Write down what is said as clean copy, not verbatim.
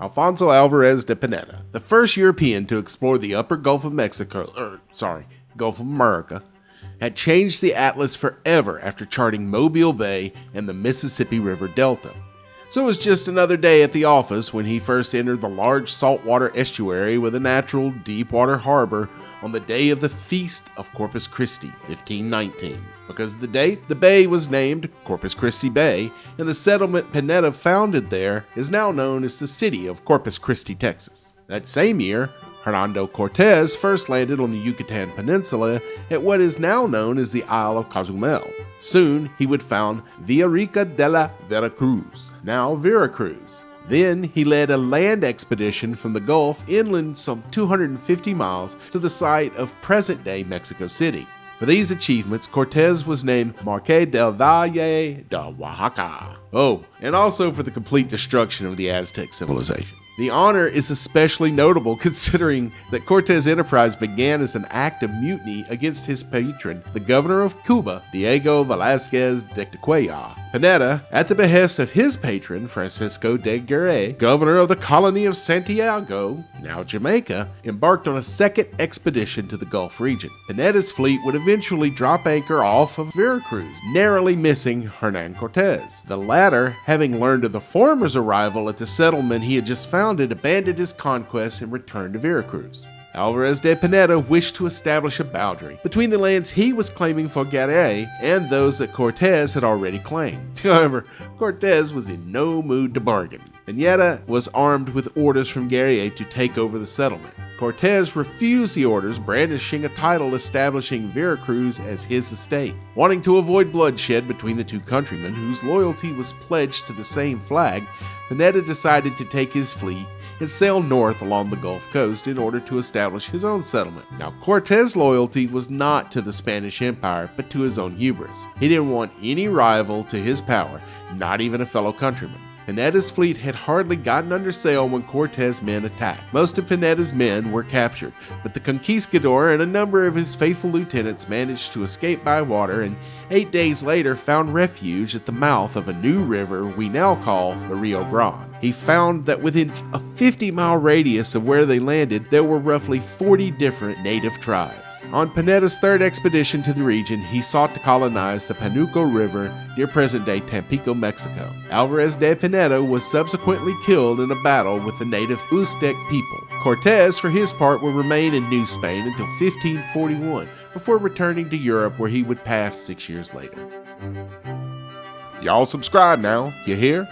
Alfonso Alvarez de Pineda, the first European to explore the upper Gulf of Gulf of America, had changed the atlas forever after charting Mobile Bay and the Mississippi River Delta. So it was just another day at the office when he first entered the large saltwater estuary with a natural deep-water harbor on the day of the Feast of Corpus Christi, 1519. Because of the date, the bay was named Corpus Christi Bay, and the settlement Pineda founded there is now known as the city of Corpus Christi, Texas. That same year, Hernando Cortés first landed on the Yucatan Peninsula at what is now known as the Isle of Cozumel. Soon, he would found Villarica de la Veracruz, now Veracruz. Then, he led a land expedition from the Gulf inland some 250 miles to the site of present-day Mexico City. For these achievements, Cortés was named Marqués del Valle de Oaxaca. Oh, and also for the complete destruction of the Aztec civilization. The honor is especially notable considering that Cortés' enterprise began as an act of mutiny against his patron, the governor of Cuba, Diego Velázquez de Cuellar. Pineda, at the behest of his patron, Francisco de Garay, governor of the colony of Santiago, now Jamaica, embarked on a second expedition to the Gulf region. Pineda's fleet would eventually drop anchor off of Veracruz, narrowly missing Hernán Cortés. The latter, having learned of the former's arrival at the settlement he had just founded, abandoned his conquest and returned to Veracruz. Alvarez de Pineda wished to establish a boundary between the lands he was claiming for Garay and those that Cortés had already claimed. However, Cortés was in no mood to bargain. Piñeda was armed with orders from Garay to take over the settlement. Cortés refused the orders, brandishing a title establishing Veracruz as his estate. Wanting to avoid bloodshed between the two countrymen, whose loyalty was pledged to the same flag, Pineda decided to take his fleet and sail north along the Gulf Coast in order to establish his own settlement. Now, Cortés' loyalty was not to the Spanish Empire, but to his own hubris. He didn't want any rival to his power, not even a fellow countryman. Pineda's fleet had hardly gotten under sail when Cortés' men attacked. Most of Pineda's men were captured, but the Conquistador and a number of his faithful lieutenants managed to escape by water and 8 days later found refuge at the mouth of a new river we now call the Rio Grande. He found that within a 50-mile radius of where they landed, there were roughly 40 different native tribes. On Pineda's third expedition to the region, he sought to colonize the Panuco River near present-day Tampico, Mexico. Alvarez de Pineda was subsequently killed in a battle with the native Uztec people. Cortés, for his part, would remain in New Spain until 1541, before returning to Europe, where he would pass 6 years later. Y'all subscribe now, you hear?